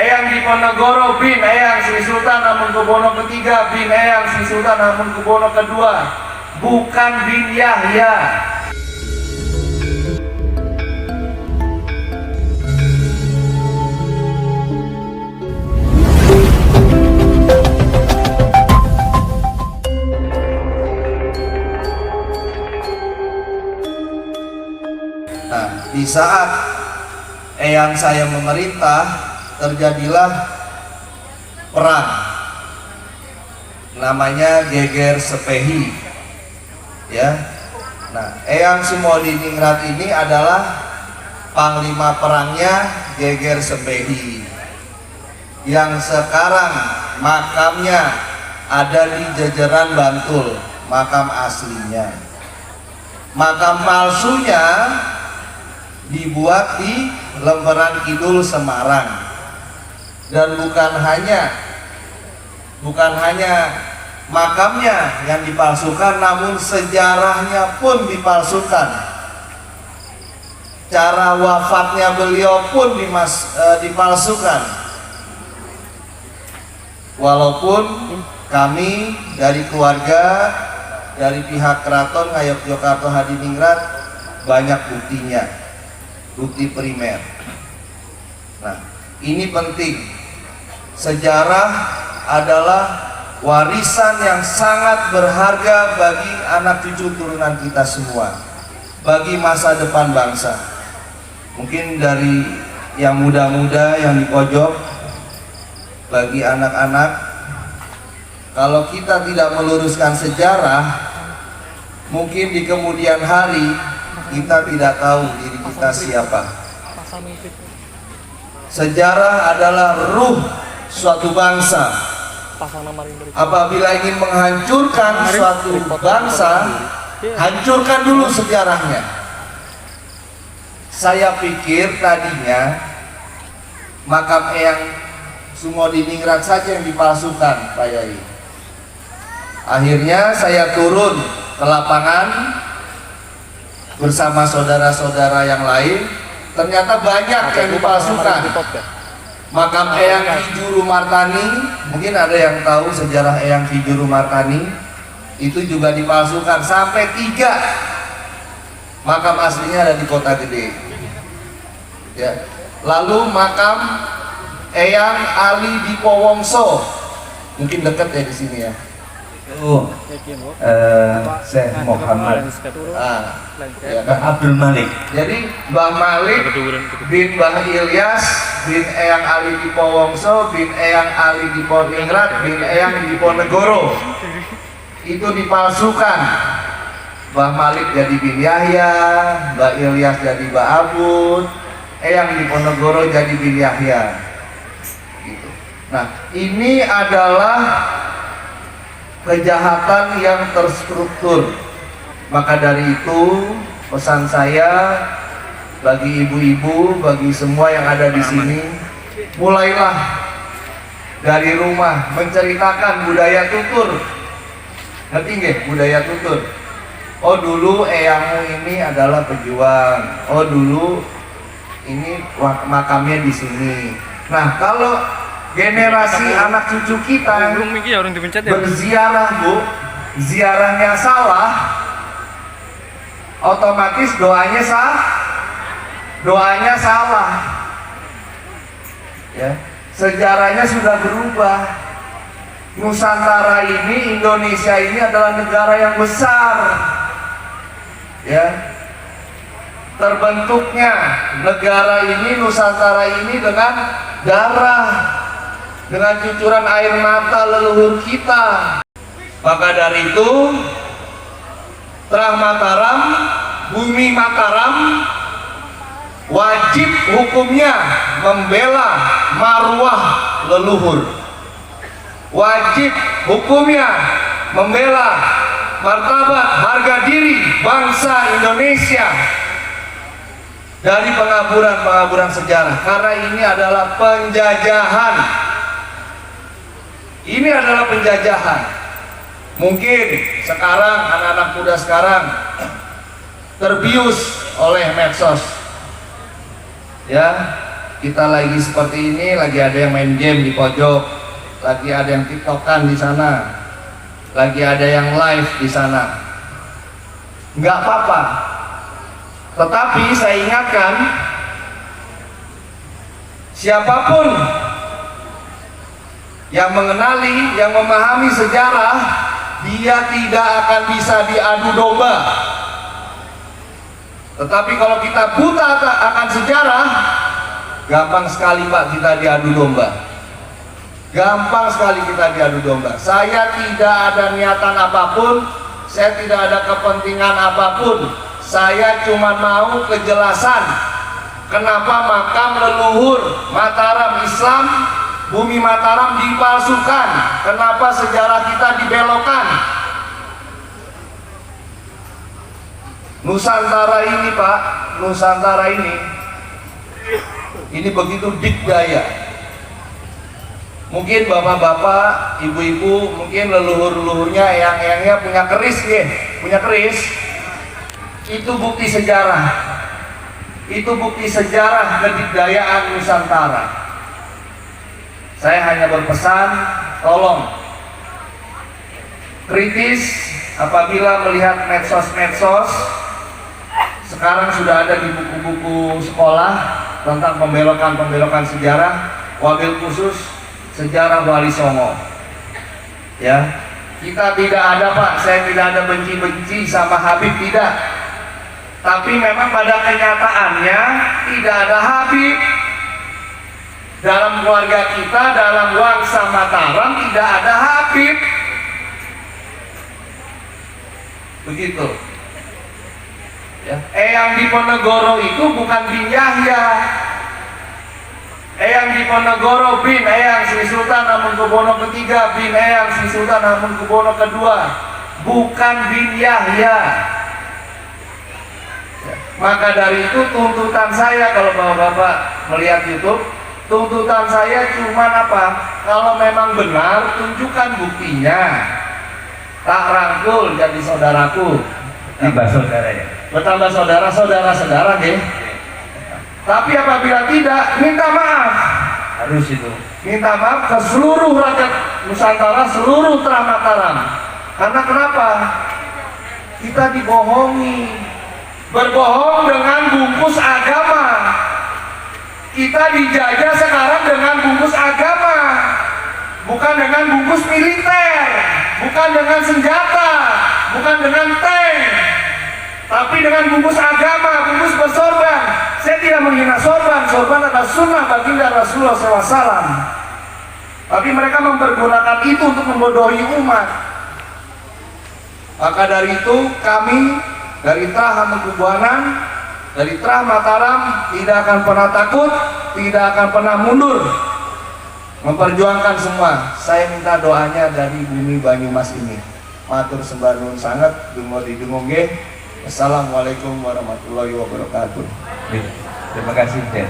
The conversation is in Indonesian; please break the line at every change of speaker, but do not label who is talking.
Eyang Diponegoro bin Eyang Sri Sultan Hamengkubuwono III bin Eyang Sri Sultan Hamengkubuwono II, bukan bin Yahya. Nah, di saat eyang saya memerintah, terjadilah perang namanya Geger Sepehi, ya. Nah, Eyang Sumodiningrat ini adalah panglima perangnya Geger Sepehi yang sekarang makamnya ada di Jejeran Bantul, makam aslinya. Makam palsunya dibuat di Lemberan Kidul, Semarang. Dan bukan hanya makamnya yang dipalsukan, namun sejarahnya pun dipalsukan. Cara wafatnya beliau pun dipalsukan. Walaupun kami dari keluarga, dari pihak Keraton Ngayogyakarta Hadiningrat banyak buktinya, bukti primer. Nah, ini penting. Sejarah adalah warisan yang sangat berharga bagi anak cucu turunan kita semua, bagi masa depan bangsa. Mungkin dari yang muda-muda yang di pojok, bagi anak-anak, kalau kita tidak meluruskan sejarah, mungkin di kemudian hari kita tidak tahu diri kita siapa. Sejarah adalah ruh suatu bangsa. Apabila ingin menghancurkan suatu bangsa, hancurkan dulu sejarahnya. Saya pikir tadinya makam Eyang Sumodiningrat saja yang dipalsukan, Pak Yai. Akhirnya saya turun ke lapangan bersama saudara-saudara yang lain. Ternyata banyak yang dipalsukan. Makam Eyang Ki Juru Martani, mungkin ada yang tahu sejarah Eyang Ki Juru Martani, itu juga dipalsukan sampai 3. Makam aslinya ada di Kota Gede. Ya. Lalu makam Eyang Ali Dipowongso, mungkin dekat ya di sini ya. Syekh Muhammad Abdul Malik. Jadi Mbah Malik bin Mbah Ilyas bin Eyang Ali Dipowongso bin Eyang Ali Diponingrat bin Eyang Diponegoro itu dipalsukan. Mbah Malik jadi bin Yahya, Mbah Ilyas jadi Mbah Abud, Eyang Diponegoro jadi bin Yahya. Gitu. Nah, ini adalah kejahatan yang terstruktur. Maka dari itu pesan saya bagi ibu-ibu, bagi semua yang ada di sini, mulailah dari rumah menceritakan budaya tutur. Ngerti nggih budaya tutur? Oh, dulu eyangmu ini adalah pejuang. Oh, dulu ini makamnya di sini. Nah, kalau generasi anak cucu kita berziarah, Bu, ziarahnya salah, otomatis doanya salah. Ya, sejarahnya sudah berubah. Nusantara ini, Indonesia ini adalah negara yang besar. Ya. Terbentuknya negara ini, Nusantara ini dengan darah, dengan cucuran air mata leluhur kita. Maka dari itu, Terah Mataram, bumi Mataram, wajib hukumnya membela marwah leluhur. Wajib hukumnya membela martabat harga diri bangsa Indonesia dari pengaburan-pengaburan sejarah. Karena ini adalah penjajahan. Ini adalah penjajahan. Mungkin sekarang anak-anak muda sekarang terbius oleh medsos, ya, kita lagi seperti ini, lagi ada yang main game di pojok, lagi ada yang tiktokan di sana, lagi ada yang live di sana. Nggak apa-apa. Tetapi saya ingatkan, siapapun yang mengenali, yang memahami sejarah, dia tidak akan bisa diadu domba. Tetapi kalau kita buta akan sejarah, gampang sekali Pak kita diadu domba. Gampang sekali kita diadu domba. Saya tidak ada niatan apapun, saya tidak ada kepentingan apapun. Saya cuma mau kejelasan kenapa makam leluhur Mataram Islam, bumi Mataram dipalsukan, kenapa sejarah kita dibelokkan. Nusantara ini Pak, Nusantara ini begitu dikdaya. Mungkin bapak-bapak, ibu-ibu, mungkin leluhur-leluhurnya yang punya keris ya, punya keris. Itu bukti sejarah. Itu bukti sejarah kedikdayaan Nusantara. Saya hanya berpesan, tolong kritis apabila melihat medsos-medsos. Sekarang sudah ada di buku-buku sekolah tentang pembelokan sejarah, wabil khusus sejarah Wali Songo. Ya, kita tidak ada Pak, saya tidak ada benci-benci sama Habib, tidak. Tapi memang pada kenyataannya tidak ada Habib. Dalam keluarga kita, dalam Wangsa Mataram tidak ada Habib. Begitu. Ya. Eyang Diponegoro itu bukan bin Yahya. Eyang Diponegoro bin Eyang Sri Sultan Hamengkubuwono III bin Eyang Sri Sultan Hamengkubuwono II, bukan bin Yahya. Ya. Maka dari itu tuntutan saya, kalau bapak-bapak melihat YouTube, tuntutan saya cuma apa? Kalau memang benar, tunjukkan buktinya. Tak rangkul jadi saudaraku.
Tambah saudara ya.
Bertambah saudara-saudara deh. Tapi apabila tidak, minta maaf.
Harus itu.
Minta maaf ke seluruh rakyat Nusantara, seluruh Trah Mataram. Karena kenapa? Kita dibohongi. Berbohong dengan bungkus agama. Kita dijajah sekarang dengan bungkus agama. Bukan dengan bungkus militer. Bukan dengan senjata. Bukan dengan tank. Tapi dengan bungkus agama, bungkus bersorban. Saya tidak menghina sorban. Sorban adalah sunnah baginda Rasulullah SAW. Tapi mereka mempergunakan itu untuk membodohi umat. Maka dari itu kami dari Trah Hamengkubuwono, dari Trah Mataram tidak akan pernah takut, tidak akan pernah mundur, memperjuangkan semua. Saya minta doanya dari bumi Banyumas ini. Matur sembah nuwun sanget, dungo didungo nggih. Assalamualaikum warahmatullahi wabarakatuh.
Terima kasih, Den.